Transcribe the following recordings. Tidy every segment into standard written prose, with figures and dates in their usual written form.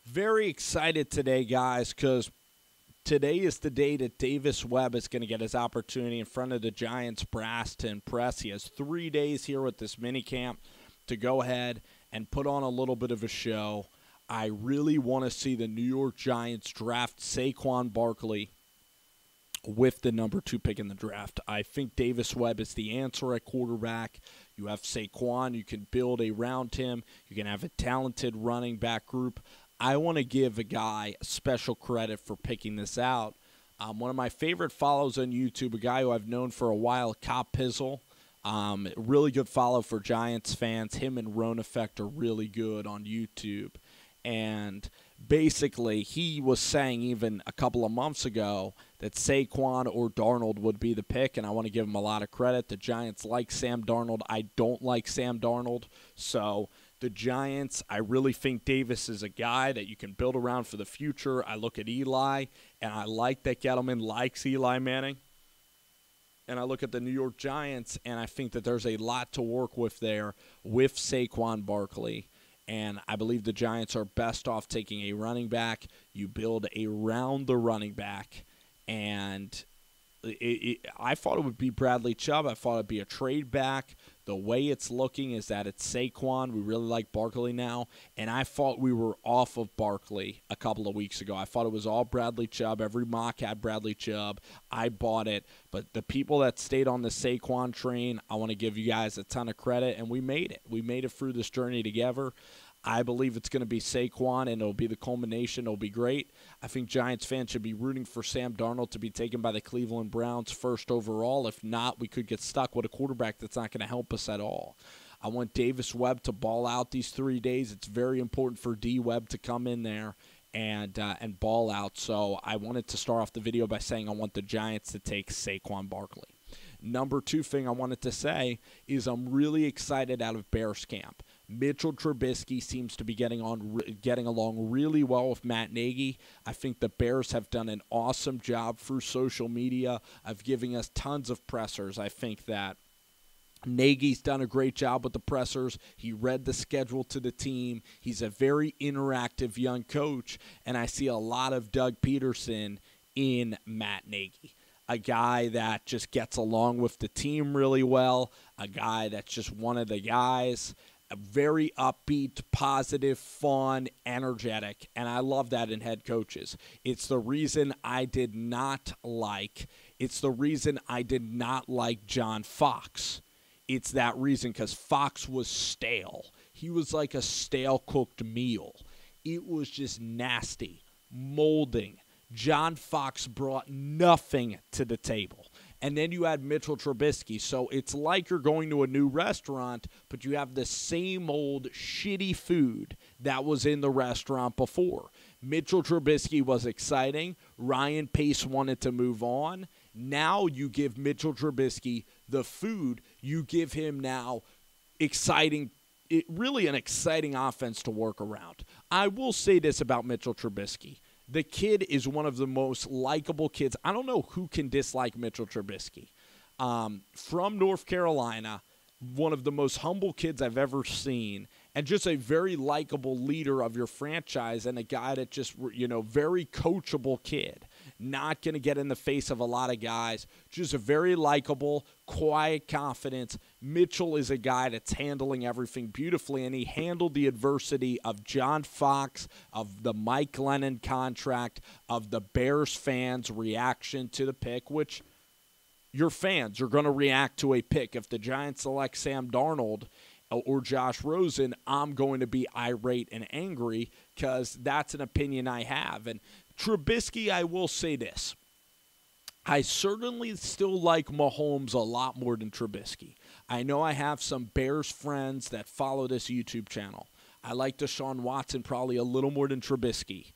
Very excited today, guys, because today is the day that Davis Webb is going to get his opportunity in front of the Giants brass to impress. He has 3 days here with this minicamp to go ahead and put on a little bit of a show. I really want to see the New York Giants draft Saquon Barkley with the number 2 pick in the draft. I think Davis Webb is the answer at quarterback. You have Saquon. You can build around him. You can have a talented running back group. I want to give a guy special credit for picking this out. One of my favorite follows on YouTube, a guy who I've known for a while, Cop Pizzle. Really good follow for Giants fans. Him and Roan Effect are really good on YouTube. And basically, he was saying even a couple of months ago that Saquon or Darnold would be the pick, and I want to give him a lot of credit. The Giants like Sam Darnold. I don't like Sam Darnold. So the Giants, I really think Davis is a guy that you can build around for the future. I look at Eli, and I like that Gettleman likes Eli Manning. And I look at the New York Giants, and I think that there's a lot to work with there with Saquon Barkley. And I believe the Giants are best off taking a running back. You build around the running back. And I thought it would be Bradley Chubb. I thought it would be a trade back. The way it's looking is that it's Saquon. We really like Barkley now. And I thought we were off of Barkley a couple of weeks ago. I thought it was all Bradley Chubb. Every mock had Bradley Chubb. I bought it. But the people that stayed on the Saquon train, I want to give you guys a ton of credit. And we made it. We made it through this journey together. I believe it's going to be Saquon, and it'll be the culmination. It'll be great. I think Giants fans should be rooting for Sam Darnold to be taken by the Cleveland Browns first overall. If not, we could get stuck with a quarterback that's not going to help us at all. I want Davis Webb to ball out these 3 days. It's very important for D. Webb to come in there and ball out. So I wanted to start off the video by saying I want the Giants to take Saquon Barkley. Number 2 thing I wanted to say is I'm really excited out of Bears camp. Mitchell Trubisky seems to be getting along really well with Matt Nagy. I think the Bears have done an awesome job through social media of giving us tons of pressers. I think that Nagy's done a great job with the pressers. He read the schedule to the team. He's a very interactive young coach, and I see a lot of Doug Peterson in Matt Nagy. A guy that just gets along with the team really well, a guy that's just one of the guys, a very upbeat, positive, fun, energetic, and I love that in head coaches. It's the reason I did not like John Fox. It's that reason because Fox was stale. He was like a stale-cooked meal. It was just nasty, molding. John Fox brought nothing to the table. And then you had Mitchell Trubisky. So it's like you're going to a new restaurant, but you have the same old shitty food that was in the restaurant before. Mitchell Trubisky was exciting. Ryan Pace wanted to move on. Now you give Mitchell Trubisky the food. You give him now really an exciting offense to work around. I will say this about Mitchell Trubisky. The kid is one of the most likable kids. I don't know who can dislike Mitchell Trubisky. From North Carolina, one of the most humble kids I've ever seen, and just a very likable leader of your franchise and a guy that just, very coachable kid. Not going to get in the face of a lot of guys. Just a very likable, quiet confidence. Mitchell is a guy that's handling everything beautifully, and he handled the adversity of John Fox, of the Mike Lennon contract, of the Bears fans' reaction to the pick, which your fans are going to react to a pick. If the Giants select Sam Darnold or Josh Rosen, I'm going to be irate and angry because that's an opinion I have. And Trubisky, I will say this. I certainly still like Mahomes a lot more than Trubisky. I know I have some Bears friends that follow this YouTube channel. I like Deshaun Watson probably a little more than Trubisky.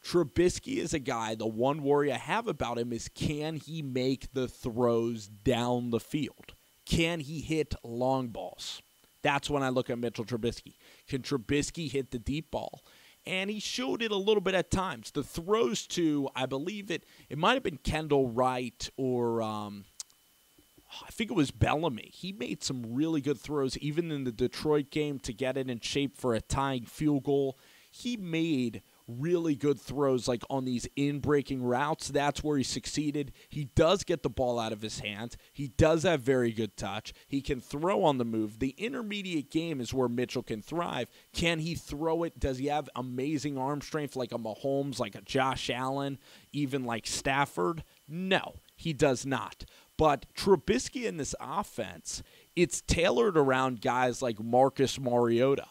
Trubisky is a guy, the one worry I have about him is can he make the throws down the field? Can he hit long balls? That's when I look at Mitchell Trubisky. Can Trubisky hit the deep ball? And he showed it a little bit at times. The throws to, I believe it might have been Kendall Wright or I think it was Bellamy. He made some really good throws even in the Detroit game to get it in shape for a tying field goal. he made really good throws like on these in-breaking routes. That's where he succeeded. He does get the ball out of his hands. He does have very good touch. He can throw on the move. The intermediate game is where Mitchell can thrive. Can he throw it? Does he have amazing arm strength like a Mahomes, like a Josh Allen, even like Stafford? No, he does not. But Trubisky in this offense, it's tailored around guys like Marcus Mariota.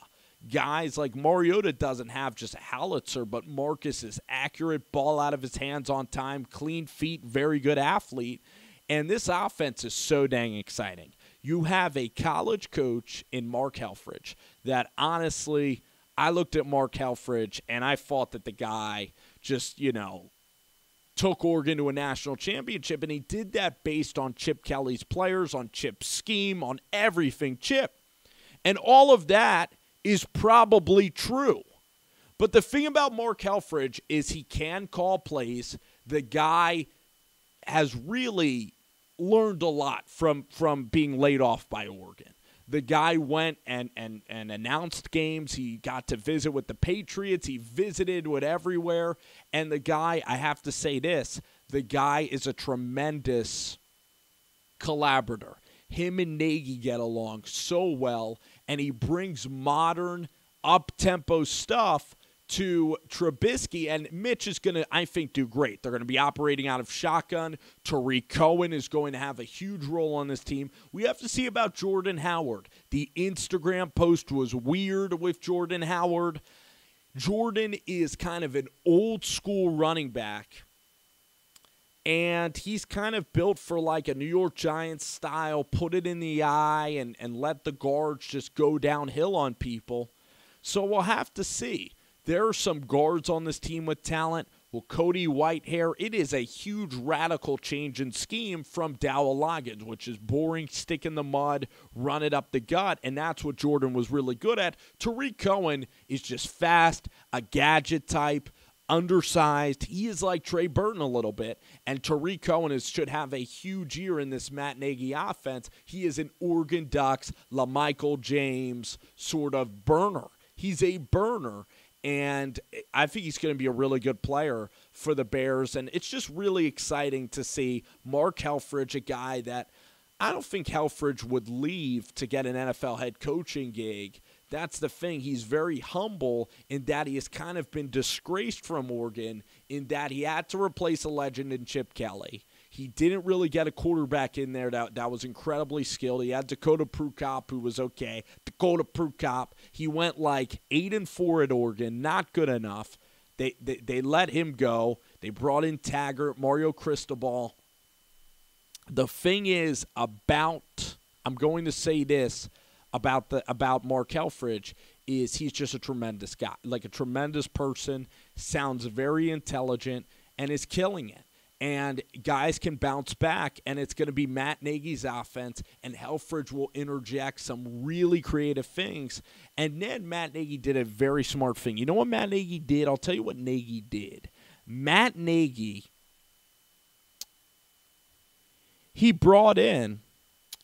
Guys like Mariota doesn't have just a howitzer, but Marcus is accurate, ball out of his hands on time, clean feet, very good athlete. And this offense is so dang exciting. You have a college coach in Mark Helfrich that honestly, I looked at Mark Helfrich and I thought that the guy just, took Oregon to a national championship, and he did that based on Chip Kelly's players, on Chip's scheme, on everything Chip. And all of that is probably true. But the thing about Mark Helfrich is he can call plays. The guy has really learned a lot from being laid off by Oregon. The guy went and announced games. He got to visit with the Patriots. He visited with everywhere. And the guy, I have to say this, the guy is a tremendous collaborator. Him and Nagy get along so well, and he brings modern, up-tempo stuff to Trubisky, and Mitch is going to, I think, do great. They're going to be operating out of shotgun. Tariq Cohen is going to have a huge role on this team. We have to see about Jordan Howard. The Instagram post was weird with Jordan Howard. Jordan is kind of an old-school running back, and he's kind of built for like a New York Giants style, put it in the eye and let the guards just go downhill on people. So we'll have to see. There are some guards on this team with talent. Well, Cody Whitehair, it is a huge radical change in scheme from Dowell Loggins, which is boring, stick in the mud, run it up the gut, and that's what Jordan was really good at. Tariq Cohen is just fast, a gadget type, undersized. He is like Trey Burton a little bit, and Tariq Cohen should have a huge year in this Matt Nagy offense. He is an Oregon Ducks, LaMichael James sort of burner. He's a burner, and I think he's going to be a really good player for the Bears, and it's just really exciting to see Mark Helfrich, a guy that I don't think Helfrich would leave to get an NFL head coaching gig. That's the thing. He's very humble in that he has kind of been disgraced from Oregon in that he had to replace a legend in Chip Kelly. He didn't really get a quarterback in there that was incredibly skilled. He had Dakota Prukop, who was okay. Dakota Prukop, he went like 8-4 at Oregon, not good enough. They let him go. They brought in Taggart, Mario Cristobal. The thing is about, I'm going to say this about Mark Helfrich, is he's just a tremendous guy, like a tremendous person, sounds very intelligent, and is killing it. And guys can bounce back, and it's going to be Matt Nagy's offense, and Helfrich will interject some really creative things. And then Matt Nagy did a very smart thing. You know what Matt Nagy did? I'll tell you what Nagy did. Matt Nagy, he brought in,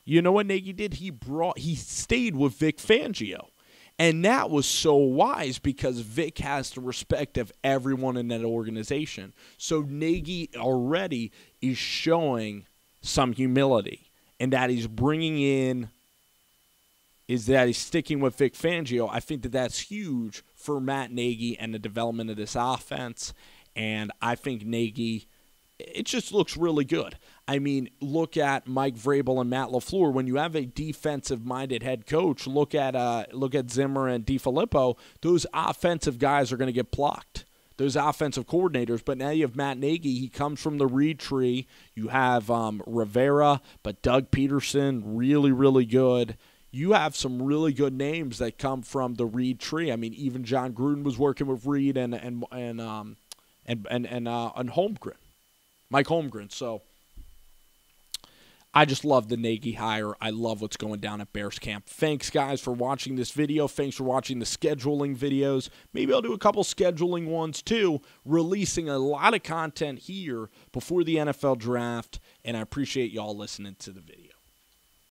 you know what Nagy did? He stayed with Vic Fangio. And that was so wise because Vic has the respect of everyone in that organization. So Nagy already is showing some humility, and that he's bringing in, is that he's sticking with Vic Fangio. I think that that's huge for Matt Nagy and the development of this offense. And I think Nagy, it just looks really good. I mean, look at Mike Vrabel and Matt LaFleur. When you have a defensive-minded head coach, look at Zimmer and DiFilippo. Those offensive guys are going to get plucked. Those offensive coordinators. But now you have Matt Nagy. He comes from the Reed tree. You have Rivera, but Doug Peterson, really, really good. You have some really good names that come from the Reed tree. I mean, even John Gruden was working with Reed and Holmgren. Mike Holmgren. So I just love the Nagy hire. I love what's going down at Bears camp. Thanks, guys, for watching this video. Thanks for watching the scheduling videos. Maybe I'll do a couple scheduling ones, too, releasing a lot of content here before the NFL draft, and I appreciate y'all listening to the video.